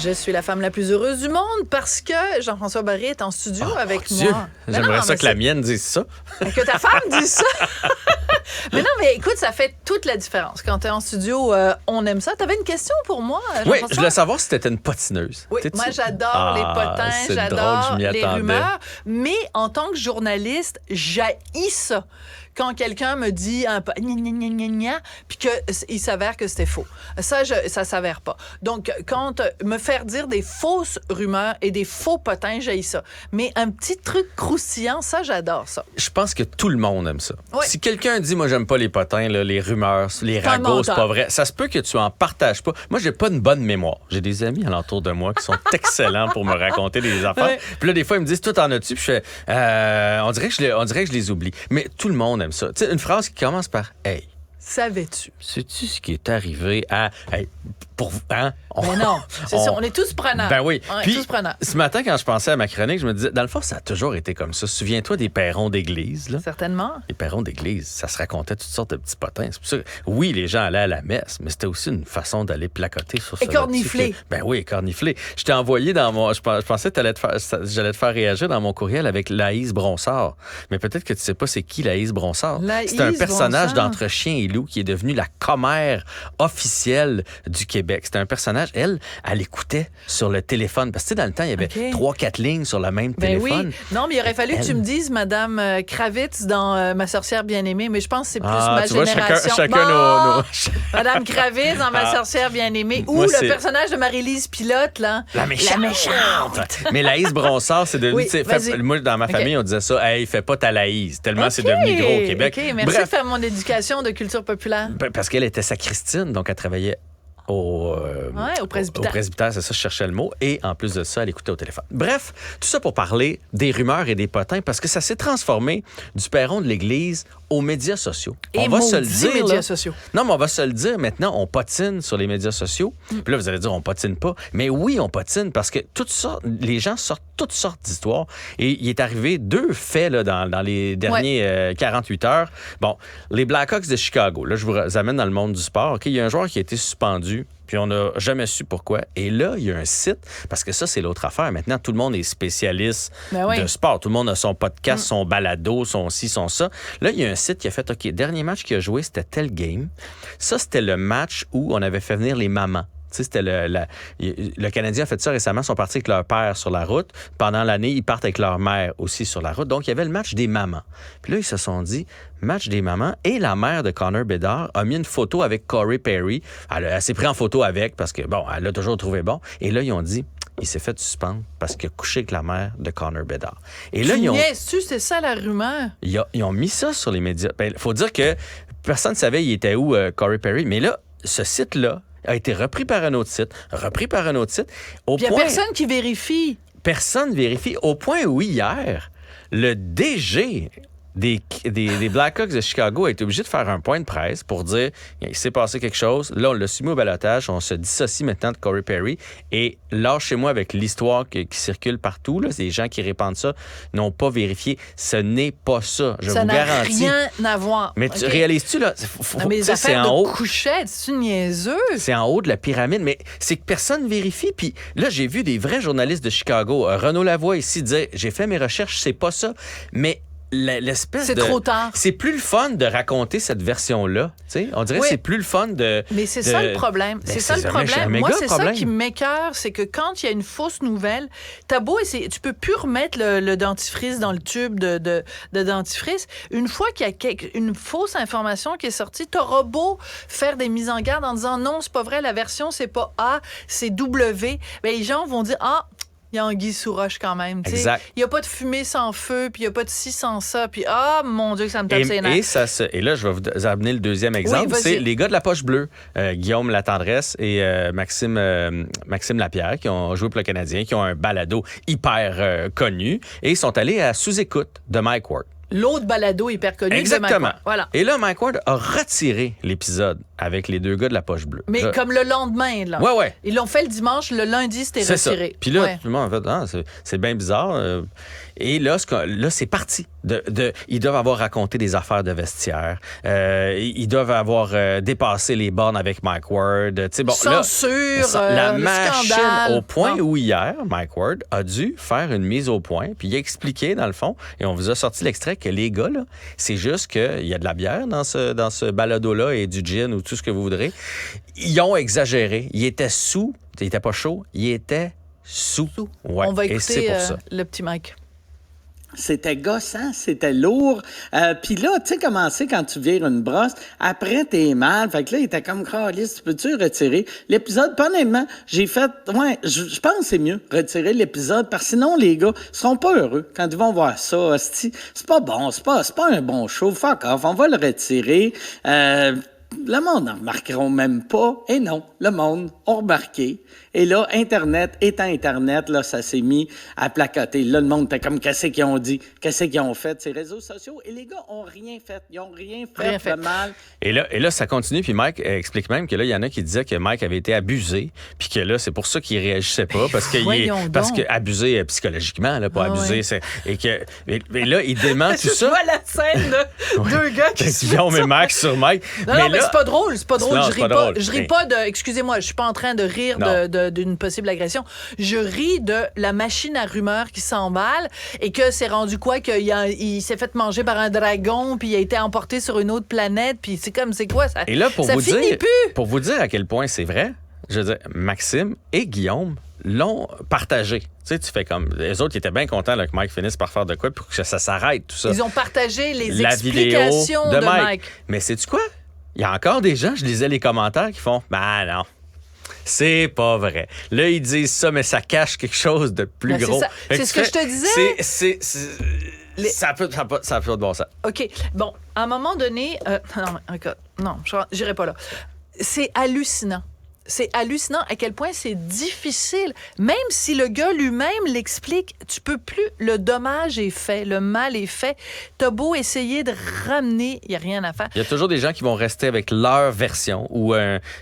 Je suis la femme la plus heureuse du monde parce que Jean-François Barry est en studio avec Dieu. moi. J'aimerais ça que la mienne dise ça. Que ta femme dise ça. Mais non, mais écoute, ça fait toute la différence. Quand tu es en studio, on aime ça. Tu avais une question pour moi, Oui, Jean-François? je voulais savoir si t'étais une patineuse. Oui, moi j'adore les potins, c'est drôle, j'adore je m'y les attendais. rumeurs, mais en tant que journaliste, j'haïs ça. Quand quelqu'un me dit un peu gna, gna, gna, gna, gna, puis qu'il s'avère que c'était faux. Ça s'avère pas. Donc, quand me faire dire des fausses rumeurs et des faux potins, j'haïs ça. Mais un petit truc croustillant, ça, j'adore ça. Je pense que tout le monde aime ça. Oui. Si quelqu'un dit, moi, j'aime pas les potins, là, les rumeurs, les C'est un ragots, c'est menteur. pas vrai, ça se peut que tu en partages pas. Moi, j'ai pas une bonne mémoire. J'ai des amis alentour de moi qui sont excellents pour me raconter des affaires. Ouais. Puis là, des fois, ils me disent, toi, t'en as-tu? Puis je fais, on dirait que je les oublie. Mais tout le monde aime ça. Tu sais, une phrase qui commence par, hey, Savais-tu? sais-tu ce qui est arrivé à. Hey, pour vous, hein? Mais non, c'est ça, on est tous prenants. Ben oui. On est Puis, tous prenants. ce matin, quand je pensais à ma chronique, je me disais, dans le fond, ça a toujours été comme ça. Souviens-toi des perrons d'église, là. Certainement. Les perrons d'église, ça se racontait toutes sortes de petits potins. C'est pour ça que, oui, les gens allaient à la messe, mais c'était aussi une façon d'aller placoter sur ça. Écornifler. Ben oui, écornifler. Je t'ai envoyé dans mon. Je pensais que j'allais te faire réagir dans mon courriel avec Laïs Bronsard. Mais peut-être que tu sais pas c'est qui Laïs Bronsard. Laïs C'est un personnage Bronsard. d'Entre Chien et Loup qui est devenu la commère officielle du Québec. C'était un personnage, elle écoutait sur le téléphone. Parce que, tu sais, dans le temps, il y avait OK. 3-4 lignes sur le même Ben téléphone. oui. Non, mais il aurait fallu que tu me dises Madame Kravitz dans Ma sorcière bien-aimée, mais je pense que c'est plus ma tu vois, génération. chacun Bon! nos... Madame Kravitz dans Ma sorcière bien-aimée. Ou Moi, le c'est- personnage de Marie-Lise Pilote, là. La méchante. Mais Laïs Bronsard, c'est devenu... Oui, tu sais, vas-y. moi, dans ma OK. famille, on disait ça, « Hey, fais pas ta Laïs », tellement c'est OK. devenu gros au Québec. OK, merci de faire mon éducation de culture populaire. Parce qu'elle était sacristine, donc elle travaillait au presbytère. Au presbytère, c'est ça, je cherchais le mot. Et en plus de ça, elle écoutait au téléphone. Bref, tout ça pour parler des rumeurs et des potins, parce que ça s'est transformé du perron de l'Église aux médias sociaux. Et on va se le maudits dire. médias là. sociaux. Non, mais on va se le dire maintenant, on patine sur les médias sociaux. Puis là, vous allez dire, on patine pas. Mais oui, on patine parce que les gens sortent toutes sortes d'histoires. Et il est arrivé 2 faits là, dans les derniers 48 heures. Bon, les Blackhawks de Chicago, là, je vous amène dans le monde du sport. OK, il y a un joueur qui a été suspendu. Puis on n'a jamais su pourquoi. Et là, il y a un site, parce que ça, c'est l'autre affaire. Maintenant, tout le monde est spécialiste Ben oui. de sport. Tout le monde a son podcast, son balado, son ci, son ça. Là, il y a un site qui a fait, OK, dernier match qu'il a joué, c'était tel game. Ça, c'était le match où on avait fait venir les mamans. Tu sais, c'était le Canadien a fait ça récemment. Ils sont partis avec leur père sur la route. Pendant l'année, ils partent avec leur mère aussi sur la route. Donc, il y avait le match des mamans. Puis là, ils se sont dit, match des mamans. Et la mère de Connor Bedard a mis une photo avec Corey Perry. Elle s'est pris en photo avec parce que, bon, elle l'a toujours trouvé bon. Et là, ils ont dit, il s'est fait suspendre parce qu'il a couché avec la mère de Connor Bedard. Et là, Niaises-tu, c'est ça la rumeur? ils ont mis ça sur les médias. Il faut dire que personne ne savait il était où, Corey Perry. Mais là, ce site-là a été repris par un autre site, au Puis il n'y a point... personne qui vérifie. Personne vérifie, au point où hier, le DG des Blackhawks de Chicago a été obligé de faire un point de presse pour dire il s'est passé quelque chose. Là, on l'a soumis au ballottage. On se dissocie maintenant de Corey Perry. Et lâchez-moi avec l'histoire qui circule partout. Là, les gens qui répandent ça n'ont pas vérifié. Ce n'est pas ça. Je Ça vous n'a garantis. rien à voir. Mais OK? tu réalises-tu, là? Non, mais les c'est affaires en de haut. couchettes, c'est-tu niaiseux? C'est en haut de la pyramide, mais c'est que personne vérifie. Puis là, j'ai vu des vrais journalistes de Chicago. Renaud Lavoie ici disait, j'ai fait mes recherches, c'est pas ça. Mais l'espèce C'est de... trop tard. C'est plus le fun de raconter cette version-là. Tu sais, on dirait Oui. que c'est plus le fun de... Mais c'est ça le problème. Ben, C'est ça le un problème. méga Moi, c'est ça problème. qui m'écoeure, c'est que quand il y a une fausse nouvelle, t'as beau essayer, tu peux plus remettre le dentifrice dans le tube de dentifrice. Une fois qu'il y a une fausse information qui est sortie, t'auras beau faire des mises en garde en disant non, c'est pas vrai, la version c'est pas A, c'est W. Ben, les gens vont dire il y a anguille sous roche quand même. tu sais. Exact. Il n'y a pas de fumée sans feu, puis il n'y a pas de ci sans ça, puis mon Dieu, que ça me tape ses nerfs. Et là, je vais vous amener le deuxième exemple. vas-y. C'est les gars de la Poche Bleue, Guillaume Latendresse et Maxime Lapierre, qui ont joué pour le Canadien, qui ont un balado hyper connu, et ils sont allés à Sous-écoute de Mike Ward. L'autre balado hyper connu. Exactement. De Mike Ward. Voilà. Et là, Mike Ward a retiré l'épisode avec les 2 gars de la Poche Bleue. Mais Là, comme le lendemain, là. Ouais. Ils l'ont fait le dimanche, le lundi, c'était C'est ça. retiré. Puis là, Ouais. tout le monde a fait, c'est bien bizarre. Et là, c'est parti. Ils doivent avoir raconté des affaires de vestiaire. Ils doivent avoir dépassé les bornes avec Mike Ward. Bon, censure, la machine scandale. au point où hier, Mike Ward a dû faire une mise au point, puis il a expliqué, dans le fond, et on vous a sorti l'extrait, que les gars, là, c'est juste qu'il y a de la bière dans ce balado-là et du gin ou tout ce que vous voudrez. Ils ont exagéré. Ils étaient sous. Ils n'étaient pas chauds. Ils étaient sous. Ouais. On va Et c'est écouter pour ça. le petit Mike. C'était gossant, c'était lourd. Puis là, tu sais comment c'est quand tu vires une brosse, après t'es mal. Fait que là, il était comme Carlis, peux-tu retirer l'épisode? Puis honnêtement, j'ai fait, je pense que c'est mieux retirer l'épisode parce que sinon les gars seront pas heureux quand ils vont voir ça. Hostie. C'est pas bon, c'est pas un bon show. Fuck off, on va le retirer. Le monde n'en remarqueront même pas. Et non, le monde a remarqué. Et là, Internet étant Internet, là, ça s'est mis à placoter. Là, le monde était comme, qu'est-ce qu'ils ont dit? Qu'est-ce qu'ils ont fait? Ces réseaux sociaux. Et les gars ont rien fait. Ils ont rien fait de mal. Et là, ça continue. Puis Mike explique même que là, il y en a qui disaient que Mike avait été abusé. Puis que là, c'est pour ça qu'il réagissait pas. Parce que abusé psychologiquement, là, pas abusé. Et là, il dément tout ça. Je vois la scène de deux gars qui se met Max sur Mike. Non, mais c'est pas drôle. C'est pas drôle. Non, je ris pas de... Excusez-moi, je suis pas en train de rire d'une possible agression. Je ris de la machine à rumeurs qui s'emballe et que c'est rendu quoi? Il s'est fait manger par un dragon puis il a été emporté sur une autre planète puis c'est quoi ça? Et là, pour plus. vous dire à quel point c'est vrai, je veux dire, Maxime et Guillaume l'ont partagé. Tu sais, tu fais comme... Les autres, ils étaient bien contents là, que Mike finisse par faire de quoi pour que ça s'arrête, tout ça. Ils ont partagé les la explications vidéo de Mike. Mais sais-tu quoi? Il y a encore des gens, je lisais les commentaires, qui font « Ben non, c'est pas vrai. » Là, ils disent ça, mais ça cache quelque chose de plus gros. C'est ce que je te disais. Ça peut de bon sens. OK. Bon, à un moment donné... non, j'irai pas là. C'est hallucinant. C'est hallucinant à quel point c'est difficile. Même si le gars lui-même l'explique, tu peux plus. Le dommage est fait, le mal est fait. T'as beau essayer de ramener, il n'y a rien à faire. Il y a toujours des gens qui vont rester avec leur version.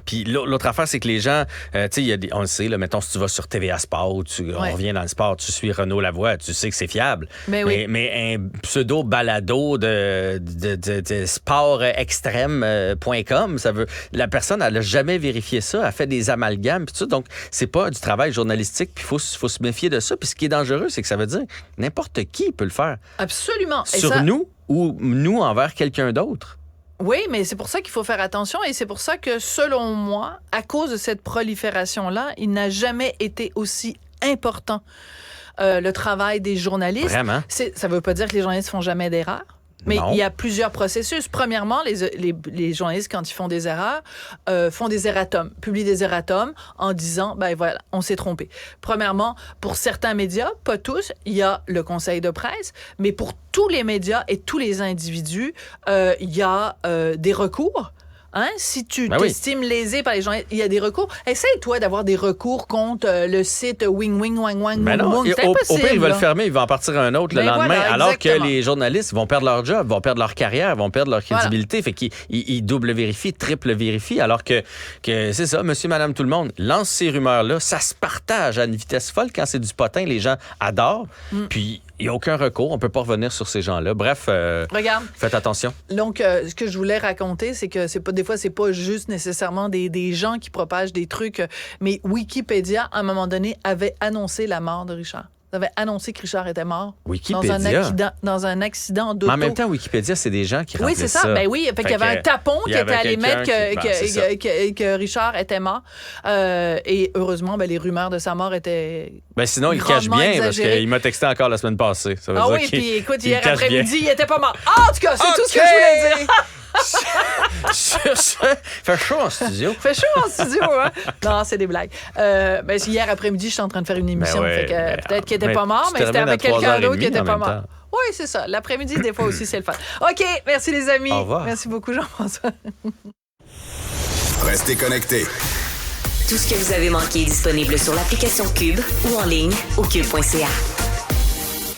Puis l'autre affaire, c'est que les gens, tu sais, on le sait, là, mettons, si tu vas sur TVA Sport, on revient dans le sport, tu suis Renaud Lavoie, tu sais que c'est fiable. Mais un pseudo-balado de sport extrême.com, la personne, elle n'a jamais vérifié ça. Fait des amalgames puis tout. Donc, c'est pas du travail journalistique puis il faut se méfier de ça. Puis ce qui est dangereux, c'est que ça veut dire n'importe qui peut le faire. Absolument. Nous ou nous envers quelqu'un d'autre. Oui, mais c'est pour ça qu'il faut faire attention et c'est pour ça que, selon moi, à cause de cette prolifération-là, il n'a jamais été aussi important le travail des journalistes. Vraiment? Ça veut pas dire que les journalistes font jamais d'erreurs. Mais il y a plusieurs processus. Premièrement, les journalistes, quand ils font des erreurs, font des erratums, publient des erratums en disant, ben voilà, on s'est trompé. Premièrement, pour certains médias, pas tous, il y a le conseil de presse, mais pour tous les médias et tous les individus, il y a des recours. Hein? Si tu t'estimes lésé par les gens, il y a des recours. Essaye, toi, d'avoir des recours contre le site Wing Wing Wang Wang Wang. C'est impossible. Au pire, ils veulent le fermer, ils vont en partir un autre le lendemain, alors que les journalistes vont perdre leur job, vont perdre leur carrière, vont perdre leur crédibilité. Fait qu'ils double vérifient, triple vérifient, alors que c'est ça, monsieur, madame, tout le monde lance ces rumeurs-là, ça se partage à une vitesse folle. Quand c'est du potin, les gens adorent. Puis il n'y a aucun recours. On ne peut pas revenir sur ces gens-là. Bref, regarde, faites attention. Donc, ce que je voulais raconter, c'est que des fois, c'est pas juste nécessairement des gens qui propagent des trucs. Mais Wikipédia, à un moment donné, avait annoncé la mort de Richard. Ils avaient annoncé que Richard était mort dans un accident d'auto. Mais en même temps, Wikipédia, c'est des gens qui remplissent ça. Oui, c'est ça. Ben oui, fait qu'il y avait un tapon qui était allé mettre que Richard était mort. Et heureusement, les rumeurs de sa mort étaient sinon, il cache bien parce qu'il m'a texté encore la semaine passée. Ça veut dire puis écoute, hier après-midi, il était pas mort. En tout cas, c'est tout ce que je voulais dire. Sur ce, fait chaud en studio. Hein? Non, c'est des blagues. Hier après-midi, je suis en train de faire une émission. Peut-être qu'il n'était pas mort, mais c'était avec quelqu'un d'autre qui n'était pas mort. Oui, c'est ça. L'après-midi, des fois aussi, c'est le fun. OK, merci les amis. Au revoir. Merci beaucoup, Jean-François. Restez connectés. Tout ce que vous avez manqué est disponible sur l'application Cube ou en ligne au cube.ca.